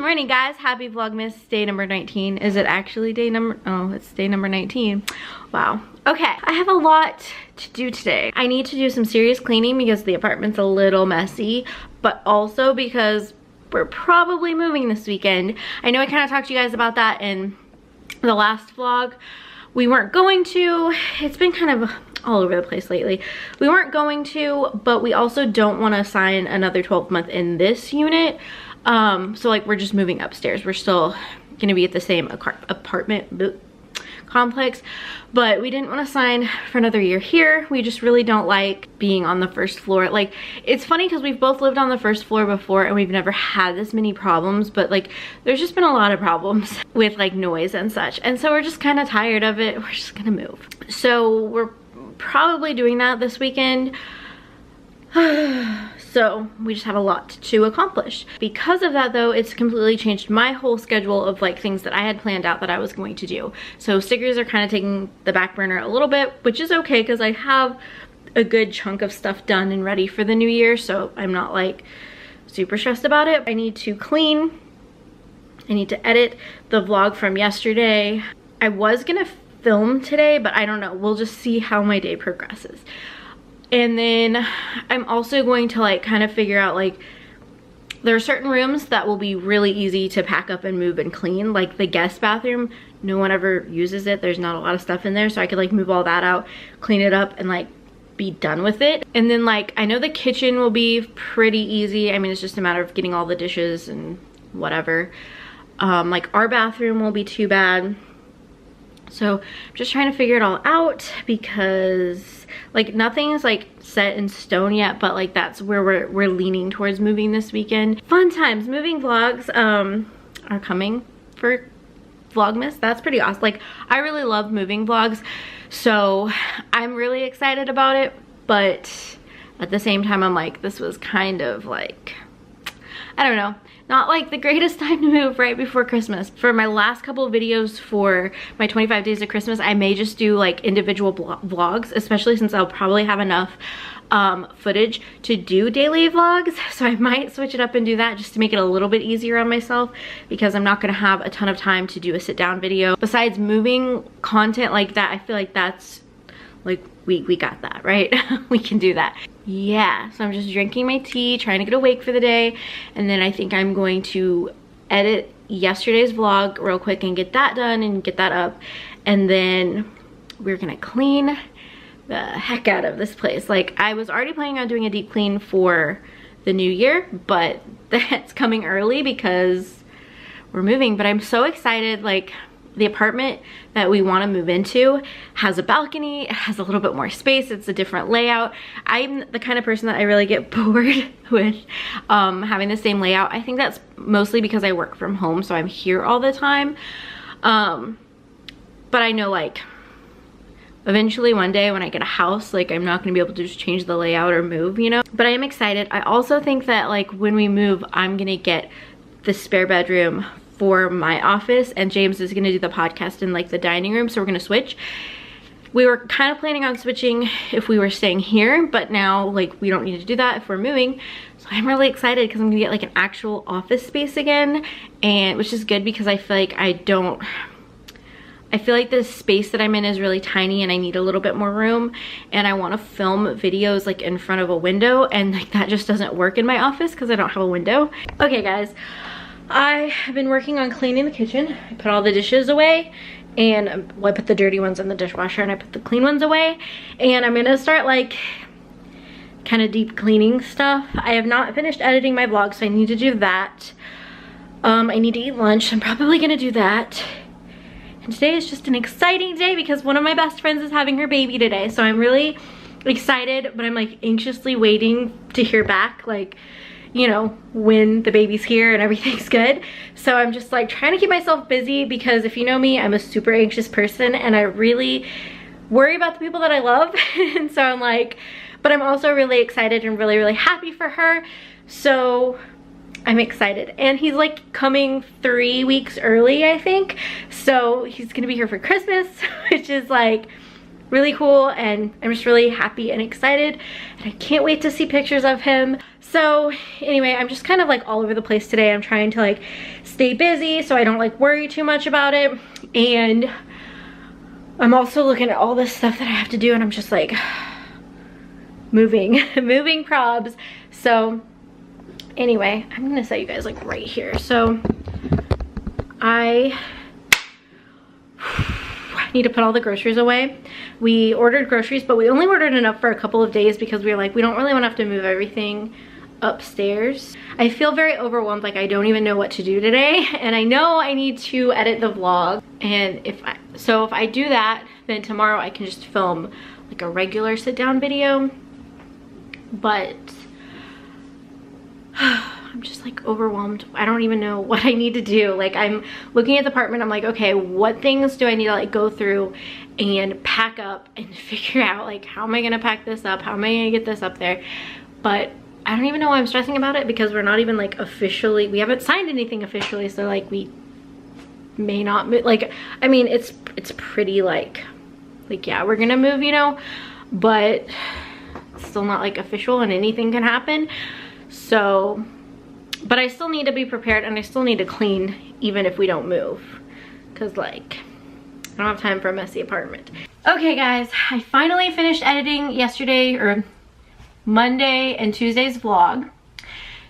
morning, guys. Happy Vlogmas day number 19. Is it actually day number, oh, it's day number 19. Wow. Okay, I have a lot to do today. I need to do some serious cleaning because the apartment's a little messy, but also because we're probably moving this weekend. I know I kind of talked to you guys about that in the last vlog. We weren't going to. It's been kind of all over the place lately. We weren't going to, but we also don't want to sign another 12th month in this unit. So like we're just moving upstairs. We're still gonna be at the same apartment complex, but we didn't want to sign for another year here. We just really don't like being on the first floor. Like, it's funny because we've both lived on the first floor before and we've never had this many problems, but like there's just been a lot of problems with like noise and such, and so we're just kind of tired of it. We're just gonna move. So we're probably doing that this weekend. So we just have a lot to accomplish. Because of that though, it's completely changed my whole schedule of like things that I had planned out that I was going to do. So stickers are kind of taking the back burner a little bit, which is okay because I have a good chunk of stuff done and ready for the new year, so I'm not like super stressed about it. I need to clean. I need to edit the vlog from yesterday. I was gonna film today, but I don't know. We'll just see how my day progresses. And then I'm also going to like kind of figure out, like, there are certain rooms that will be really easy to pack up and move and clean, like the guest bathroom. No one ever uses it. There's not a lot of stuff in there, so I could like move all that out, clean it up, and like be done with it. And then like I know the kitchen will be pretty easy. I mean, it's just a matter of getting all the dishes and whatever. Like our bathroom will be too bad. So I'm just trying to figure it all out because like nothing is like set in stone yet, but like that's where we're leaning towards moving this weekend. Fun times. Moving vlogs are coming for Vlogmas. That's pretty awesome. Like I really love moving vlogs, so I'm really excited about it, but at the same time I'm like, this was kind of like, I don't know, not like the greatest time to move right before Christmas. For my last couple of videos for my 25 days of Christmas, I may just do like individual vlogs, especially since I'll probably have enough footage to do daily vlogs. So I might switch it up and do that just to make it a little bit easier on myself, because I'm not gonna have a ton of time to do a sit down video. Besides moving content like that, I feel like that's like, we got that, right? We can do that. Yeah, so I'm just drinking my tea, trying to get awake for the day, and then I think I'm going to edit yesterday's vlog real quick and get that done and get that up, and then we're gonna clean the heck out of this place. Like, I was already planning on doing a deep clean for the new year, but that's coming early because we're moving. But I'm so excited. Like, the apartment that we want to move into has a balcony, it has a little bit more space, it's a different layout. I'm the kind of person that I really get bored with having the same layout. I think that's mostly because I work from home, so I'm here all the time. But I know like eventually one day when I get a house, like I'm not gonna be able to just change the layout or move, you know? But I am excited. I also think that like when we move, I'm gonna get the spare bedroom for my office, and James is gonna do the podcast in like the dining room, so we're gonna switch. We were kind of planning on switching if we were staying here, but now like we don't need to do that if we're moving. So I'm really excited because I'm gonna get like an actual office space again, and which is good because I feel like I feel like the space that I'm in is really tiny and I need a little bit more room, and I want to film videos like in front of a window, and like that just doesn't work in my office because I don't have a window. Okay guys, I have been working on cleaning the kitchen. I put all the dishes away, and well, I put the dirty ones in the dishwasher and I put the clean ones away, and I'm gonna start like kind of deep cleaning stuff. I have not finished editing my vlog, so I need to do that. I need to eat lunch. I'm probably gonna do that. And today is just an exciting day because one of my best friends is having her baby today, so I'm really excited, but I'm like anxiously waiting to hear back, like, you know, when the baby's here and everything's good. So I'm just like trying to keep myself busy because if you know me, I'm a super anxious person and I really worry about the people that I love. And so I'm like, but I'm also really excited and really, really happy for her. So I'm excited. And he's like coming 3 weeks early, I think. So he's gonna be here for Christmas, which is like really cool, and I'm just really happy and excited, and I can't wait to see pictures of him. So anyway, I'm just kind of like all over the place today. I'm trying to like stay busy so I don't like worry too much about it, and I'm also looking at all this stuff that I have to do, and I'm just like moving probs. So anyway, I'm gonna set you guys like right here. So I need to put all the groceries away. We ordered groceries, but we only ordered enough for a couple of days because we were like, we don't really want to have to move everything upstairs. I feel very overwhelmed, like I don't even know what to do today, and I know I need to edit the vlog, and if I do that, then tomorrow I can just film like a regular sit-down video. But I'm just like overwhelmed. I don't even know what I need to do. Like I'm looking at the apartment, I'm like, okay, what things do I need to like go through and pack up and figure out, like, how am I gonna pack this up? How am I gonna get this up there? But I don't even know why I'm stressing about it, because we're not even like officially, we haven't signed anything officially, so like we may not move. Like, I mean, it's pretty like yeah, we're gonna move, you know, but it's still not like official and anything can happen. So, but I still need to be prepared, and I still need to clean even if we don't move, because like I don't have time for a messy apartment. Okay guys, I finally finished editing yesterday, or Monday and Tuesday's vlog.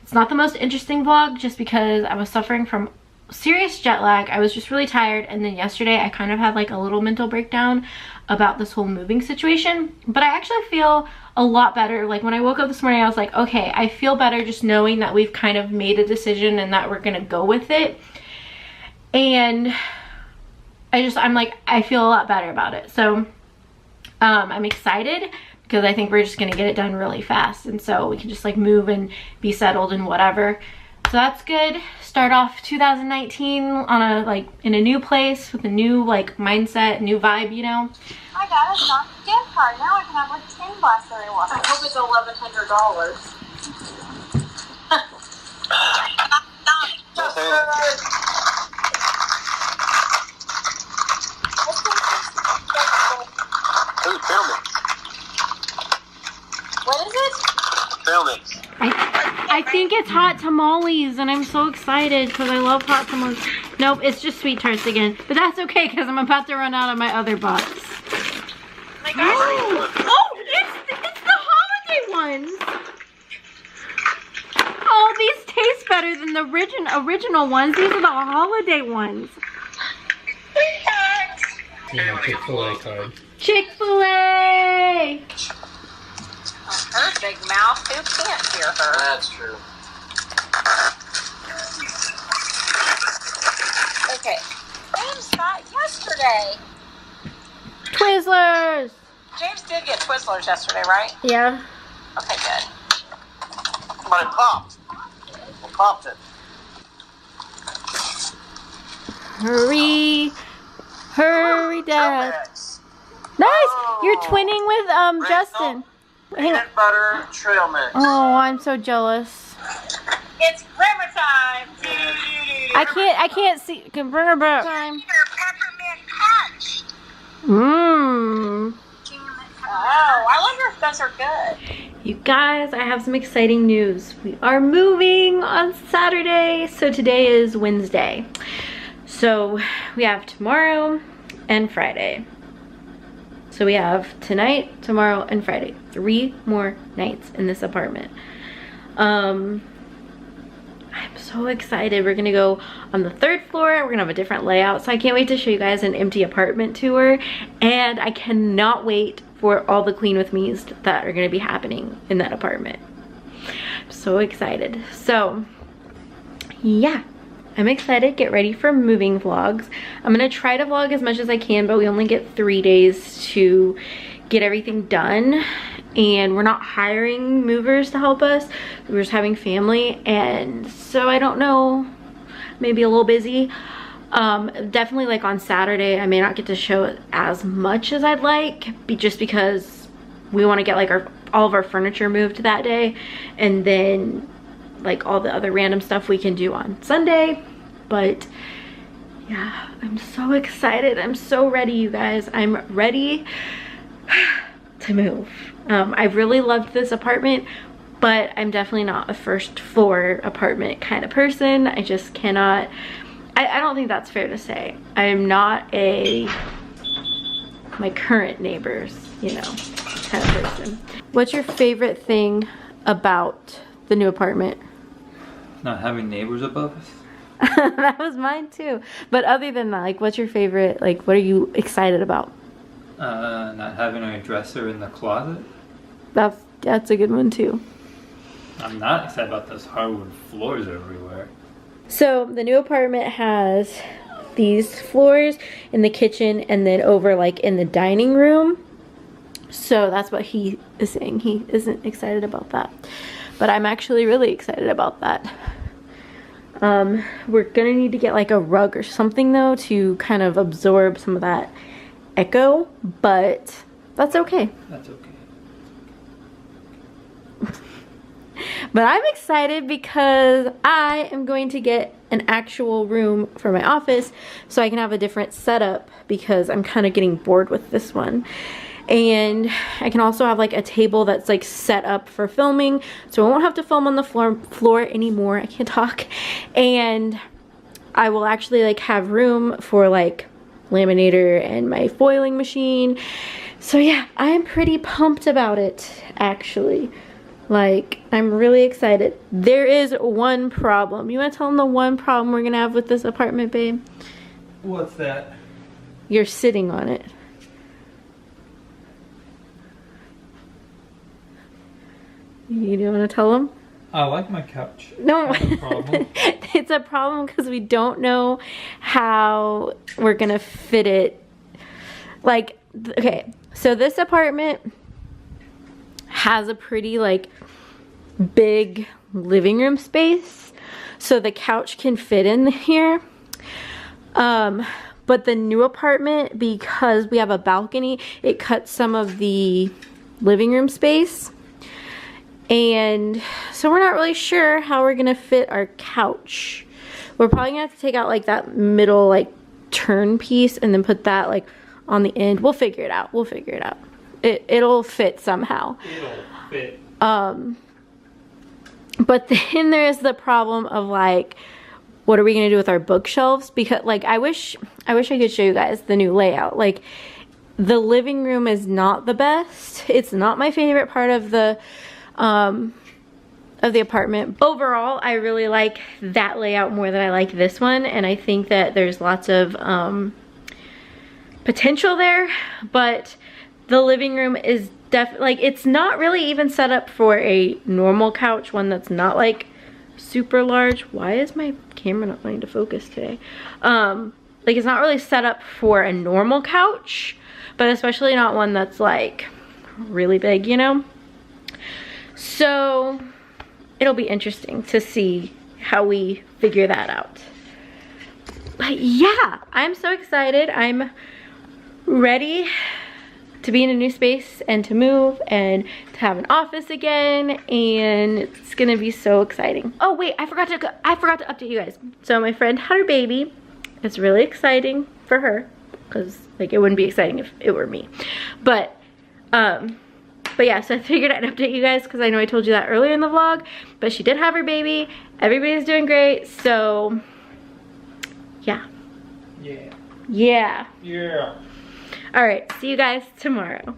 It's not the most interesting vlog just because I was suffering from serious jet lag. I was just really tired, and then yesterday I kind of had like a little mental breakdown about this whole moving situation, but I actually feel a lot better. Like when I woke up this morning, I was like, okay, I feel better just knowing that we've kind of made a decision and that we're gonna go with it. And I'm like, I feel a lot better about it. So I'm excited because I think we're just gonna get it done really fast, and so we can just like move and be settled and whatever. So that's good. Start off 2019 on a like in a new place with a new like mindset, new vibe, you know. I got a Knox gift card. Now I can have like 10 blackberry water. I hope it's $1,100. Who's filming? What is it? Filming. I think it's hot tamales, and I'm so excited because I love hot tamales. Nope, it's just sweet tarts again. But that's okay because I'm about to run out of my other box. My gosh. Oh, it's the holiday ones. Oh, these taste better than the original ones. These are the holiday ones. Chick-fil-A card. Chick-fil-A. Her big mouth, who can't hear her? That's true. Okay. James got yesterday. Twizzlers. James did get Twizzlers yesterday, right? Yeah. Okay, good. But it popped. It popped it. Hurry, Dad. Trail Nice. Oh. You're twinning with Justin. Hang on. Peanut butter trail mix. Oh, I'm so jealous. It's grammar time. I can't see. Can bring her back. Peppermint punch. Mmm. Oh, I wonder if those are good. You guys, I have some exciting news. We are moving on Saturday. So today is Wednesday. So we have tomorrow and Friday. So we have tonight, tomorrow, and Friday. 3 more nights in this apartment. I'm so excited. We're gonna go on the 3rd floor. We're gonna have a different layout. So I can't wait to show you guys an empty apartment tour. And I cannot wait for all the clean with me's that are gonna be happening in that apartment. I'm so excited. So yeah, I'm excited. Get ready for moving vlogs. I'm gonna try to vlog as much as I can, but we only get 3 days to get everything done, and we're not hiring movers to help us. We're just having family, and so I don't know, maybe a little busy. Definitely like on Saturday I may not get to show as much as I'd like, just because we want to get like all of our furniture moved that day, and then like all the other random stuff we can do on Sunday. But yeah, I'm so excited. I'm so ready, you guys. I'm ready to move. I really loved this apartment, but I'm definitely not a first floor apartment kind of person. I just cannot, I don't think that's fair to say. I'm not my current neighbors, you know, kind of person. What's your favorite thing about the new apartment? Not having neighbors above us. That was mine too. But other than that, like, what's your favorite, like, what are you excited about? Not having a dresser in the closet. That's a good one too. I'm not excited about those hardwood floors everywhere. So the new apartment has these floors in the kitchen and then over like in the dining room. So that's what he is saying. He isn't excited about that. But I'm actually really excited about that. We're gonna need to get like a rug or something though to kind of absorb some of that echo, but that's okay. That's okay. But I'm excited because I am going to get an actual room for my office so I can have a different setup because I'm kind of getting bored with this one. And I can also have like a table that's like set up for filming, so I won't have to film on the floor anymore. I can't talk. And I will actually like have room for like laminator and my foiling machine. So yeah, I'm pretty pumped about it actually. Like, I'm really excited. There is one problem. You want to tell them the one problem we're gonna have with this apartment, babe? What's that? You're sitting on it. You don't want to tell them? I like my couch. No. That's a problem. It's a problem because we don't know how we're gonna fit it. Like, okay, so this apartment has a pretty like big living room space, so the couch can fit in here. But the new apartment, because we have a balcony, it cuts some of the living room space. And so we're not really sure how we're gonna fit our couch. We're probably gonna have to take out like that middle like turn piece and then put that like on the end. We'll figure it out. We'll figure it out. It'll fit somehow. It'll fit. But then there's the problem of like, what are we gonna do with our bookshelves? Because like, I wish I could show you guys the new layout. Like, the living room is not the best. It's not my favorite part of the apartment. Overall, I really like that layout more than I like this one, and I think that there's lots of potential there, but the living room is definitely, like, it's not really even set up for a normal couch, one that's not like super large. Why is my camera not wanting to focus today? Like, it's not really set up for a normal couch, but especially not one that's like really big, you know? So it'll be interesting to see how we figure that out. But yeah, I'm so excited. I'm ready to be in a new space and to move and to have an office again, and it's gonna be so exciting. Oh wait, I forgot to update you guys. So my friend had her baby. It's really exciting for her because like it wouldn't be exciting if it were me. But yeah, so I figured I'd update you guys because I know I told you that earlier in the vlog, but she did have her baby. Everybody's doing great, so yeah. Yeah. Yeah. Yeah. All right, see you guys tomorrow.